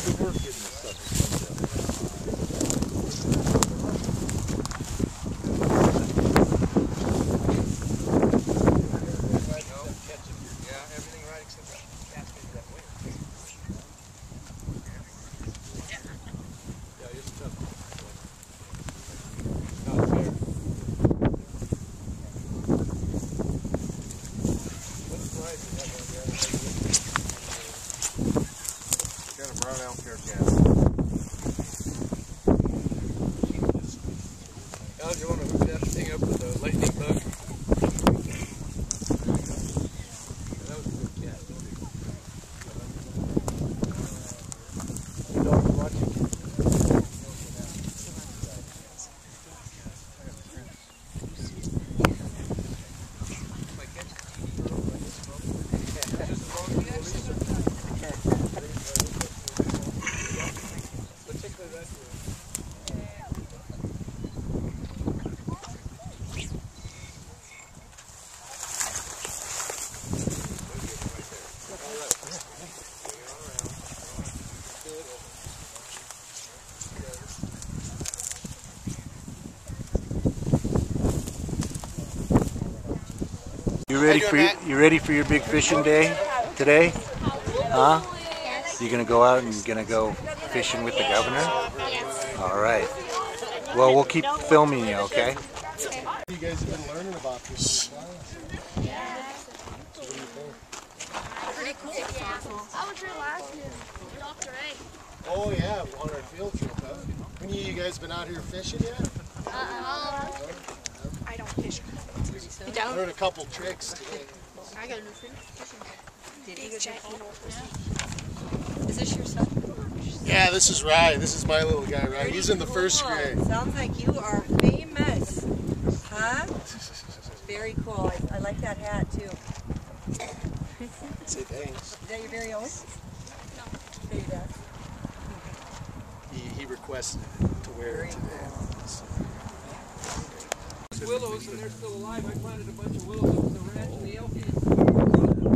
the work getting this stuff? Do you want to hook that thing up with a lightning bug? That was a good cat. The dog is watching. Particularly that year. You ready for your big fishing day today? Huh? Yes. You gonna go out and gonna go fishing with the governor? Yes. All right. Well, we'll keep filming you, okay? You guys have been learning about this. Yeah. Pretty cool. I was here last year. Dr. A. Oh yeah, on our field trip, huh? Any of you guys been out here fishing yet? I don't fish. You I don't? learned a couple tricks today. I got a new fishing. Did he go check? Is this your son? Yeah, this is Ryan. This is my little guy, Ryan. He's in the first grade. Sounds like you are famous. Huh? Very cool. I like that hat too. Say thanks. Is that your very own? No. There you go. He requested to wear it today. Willows, and they're still alive. I planted a bunch of willows up at the ranch and the elk ate.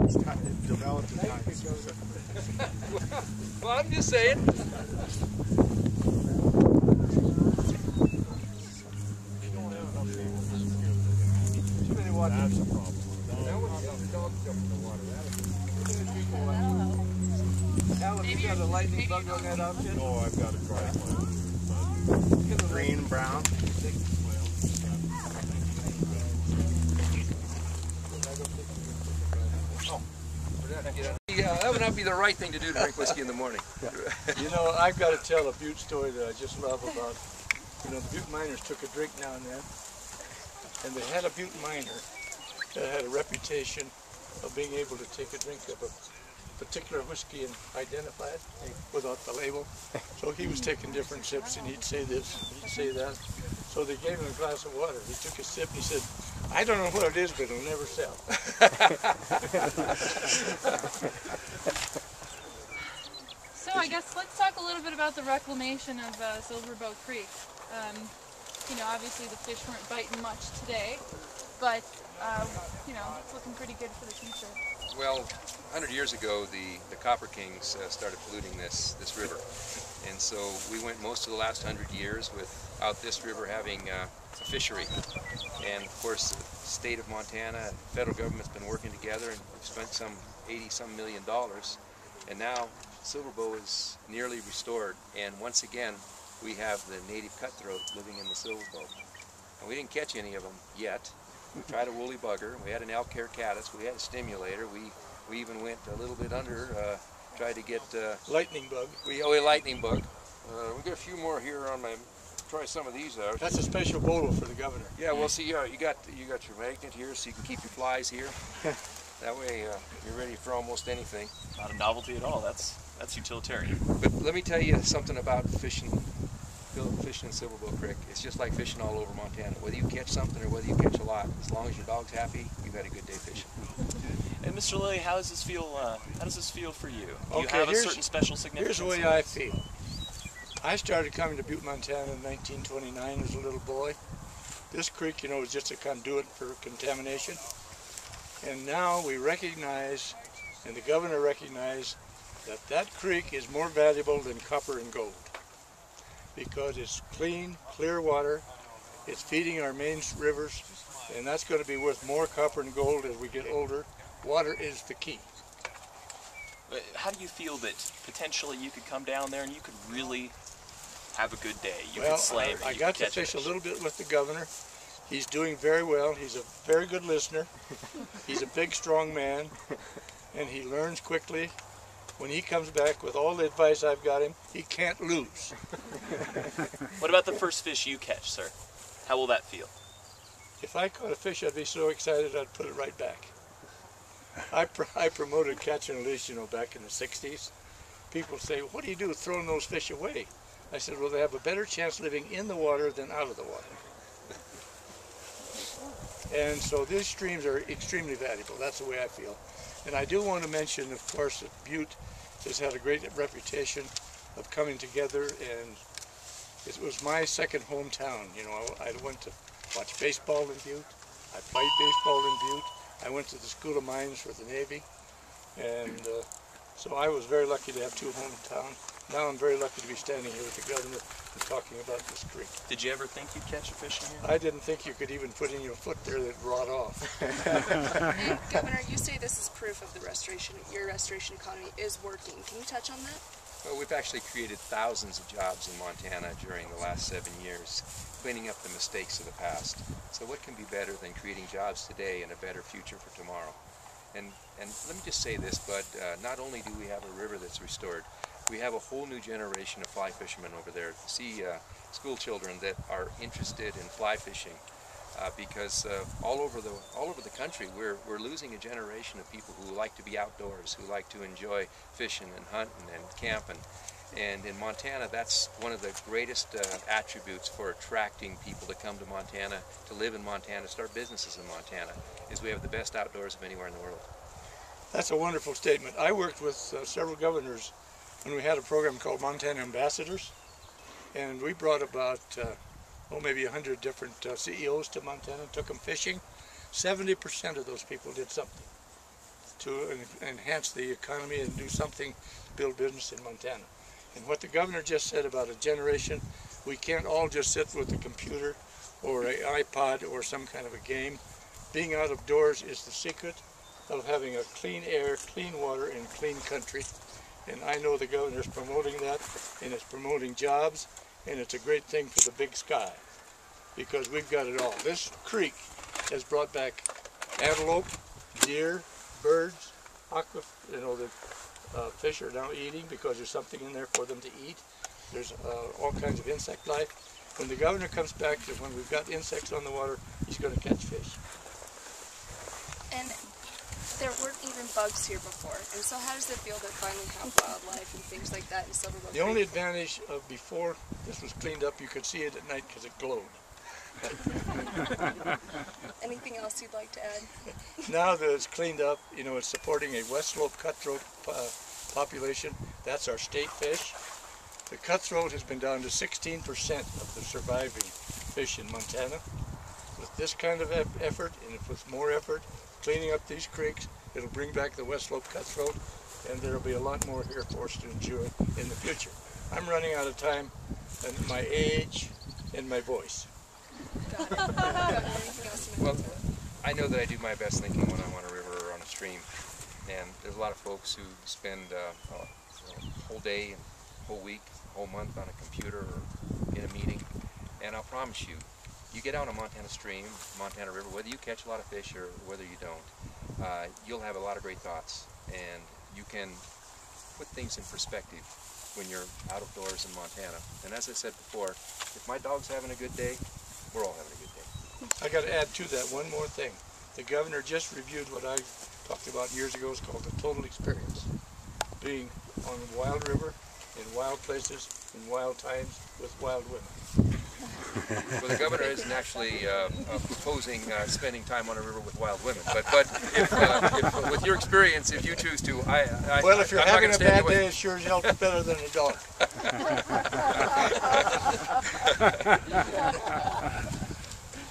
It's developed in time. Well, I'm just saying. Too many water. That's a problem. That was a dog jump in the water. Alan, you got a lightning bug on that outfit? No, I've got a dry one. Green, brown. Yeah, that would not be the right thing to do to drink whiskey in the morning. You know, I've got to tell a Butte story that I just love about, you know, the Butte miners took a drink now and then, and they had a Butte miner that had a reputation of being able to take a drink of a particular whiskey and identify it without the label. So he was taking different sips, and he'd say this, and he'd say that. So they gave him a glass of water. He took a sip, and he said, "I don't know what it is, but it'll never sell." So I guess let's talk a little bit about the reclamation of Silverbow Creek. You know, obviously the fish weren't biting much today, but you know, it's looking pretty good for the future. Well, 100 years ago, the Copper Kings started polluting this river, and so we went most of the last 100 years without this river having a fishery. And of course, the state of Montana and federal government's been working together, and we've spent some $80-some million, and now Silverbow is nearly restored. And once again, we have the native cutthroat living in the Silverbow. And we didn't catch any of them yet. We tried a woolly bugger, we had an elk hair caddis, we had a stimulator, we even went a little bit under, tried to get... lightning bug. A lightning bug. We got a few more here on my... Try some of these out. That's a special bolo for the governor. Yeah, well, see, you got your magnet here, so you can keep your flies here. That way, you're ready for almost anything. Not a novelty at all. That's utilitarian. But let me tell you something about fishing in Silverbow Creek. It's just like fishing all over Montana. Whether you catch something or whether you catch a lot, as long as your dog's happy, you've had a good day fishing. And Mr. Lilly, how does this feel? How does this feel for you? Do you Okay, have a certain special significance? Here's the way I feel. I started coming to Butte, Montana in 1929 as a little boy. This creek, you know, was just a conduit for contamination. And now we recognize, and the governor recognized, that that creek is more valuable than copper and gold because it's clean, clear water. It's feeding our main rivers, and that's going to be worth more copper and gold as we get older. Water is the key. How do you feel that potentially you could come down there and you could really have a good day? You Well, could slay I got to fish a little bit with the governor. He's doing very well. He's a very good listener. He's a big, strong man, and he learns quickly. When he comes back with all the advice I've got him, he can't lose. What about the first fish you catch, sir? How will that feel? If I caught a fish, I'd be so excited I'd put it right back. I promoted catch and release, back in the 60s. People say, what do you do throwing those fish away? I said, well, they have a better chance living in the water than out of the water. And so these streams are extremely valuable. That's the way I feel. And I do want to mention, of course, that Butte has had a great reputation of coming together, and it was my second hometown. I went to watch baseball in Butte. I played baseball in Butte. I went to the School of Mines for the Navy, and so I was very lucky to have two hometowns. Now I'm very lucky to be standing here with the governor and talking about this creek. Did you ever think you'd catch a fish in here? I didn't think you could even put in your foot there that'd rot off. Hey, Governor, you say this is proof of the restoration, your restoration economy is working. Can you touch on that? Well, we've actually created thousands of jobs in Montana during the last 7 years, cleaning up the mistakes of the past. So what can be better than creating jobs today and a better future for tomorrow? And let me just say this, Bud, not only do we have a river that's restored, we have a whole new generation of fly fishermen over there. See school children that are interested in fly fishing because all over the country we're losing a generation of people who like to be outdoors, who like to enjoy fishing and hunting and camping. And in Montana, that's one of the greatest attributes for attracting people to come to Montana, to live in Montana, start businesses in Montana, is we have the best outdoors of anywhere in the world. That's a wonderful statement. I worked with several governors when we had a program called Montana Ambassadors, and we brought about maybe 100 different CEOs to Montana, took them fishing. 70% of those people did something to enhance the economy and do something to build business in Montana. And what the governor just said about a generation, we can't all just sit with a computer or an iPod or some kind of a game. Being out of doors is the secret of having a clean air, clean water, and clean country. And I know the governor's promoting that, and it's promoting jobs, and it's a great thing for the big sky, because we've got it all. This creek has brought back antelope, deer, birds, the fish are now eating because there's something in there for them to eat. There's all kinds of insect life. When the governor comes back, when we've got insects on the water, he's going to catch fish. And there weren't even bugs here before, and so how does it feel to finally have wildlife and things like that in Silverboat The only advantage of before this was cleaned up, you could see it at night because it glowed. Anything else you'd like to add? Now that it's cleaned up, it's supporting a West Slope cutthroat population. That's our state fish. The cutthroat has been down to 16% of the surviving fish in Montana. With this kind of effort, and with more effort, cleaning up these creeks, it'll bring back the West Slope cutthroat, and there'll be a lot more here for us to enjoy in the future. I'm running out of time, and my age and my voice. Well, I know that I do my best thinking when I'm on a river or on a stream, and there's a lot of folks who spend a whole day, a whole week, a whole month on a computer or in a meeting, and I'll promise you, you get out on a Montana stream, Montana river, whether you catch a lot of fish or whether you don't, you'll have a lot of great thoughts, and you can put things in perspective when you're out of doors in Montana. And as I said before, if my dog's having a good day, we're all having a good day. I got to add to that one more thing. The governor just reviewed what I talked about years ago. It's called the total experience. Being on a wild river, in wild places, in wild times, with wild women. Well, the governor isn't actually proposing spending time on a river with wild women, but if with your experience, if you choose to, well, if you're having a bad day, it it sure helps better than a dog.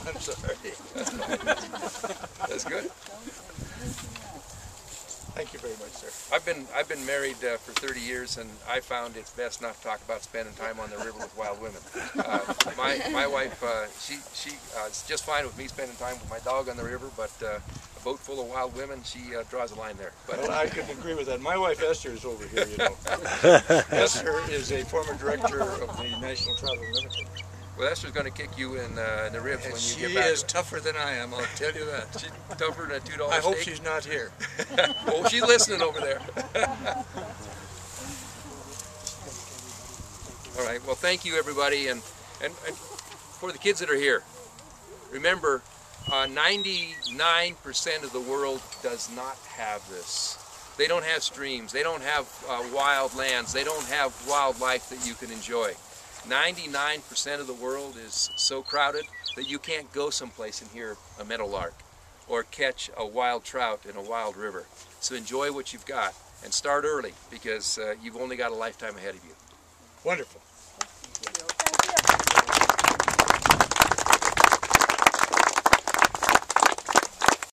I'm sorry. That's good. Thank you very much, sir. I've been married for 30 years, and I found it's best not to talk about spending time on the river with wild women. My wife, she's just fine with me spending time with my dog on the river, but a boat full of wild women, she draws a line there. But well, I couldn't agree with that. My wife Esther is over here, you know. Esther is a former director of the National Travel Limited. well, Esther's going to kick you in the ribs And when you she get back. is tougher than I am, I'll tell you that. She's tougher than a $2 steak. I hope she's not here. Oh, she's listening over there. All right. Well, thank you, everybody, and for the kids that are here, remember, 99% of the world does not have this. They don't have streams. They don't have wild lands. They don't have wildlife that you can enjoy. 99% of the world is so crowded that you can't go someplace and hear a meadowlark or catch a wild trout in a wild river. So enjoy what you've got and start early, because you've only got a lifetime ahead of you. Wonderful.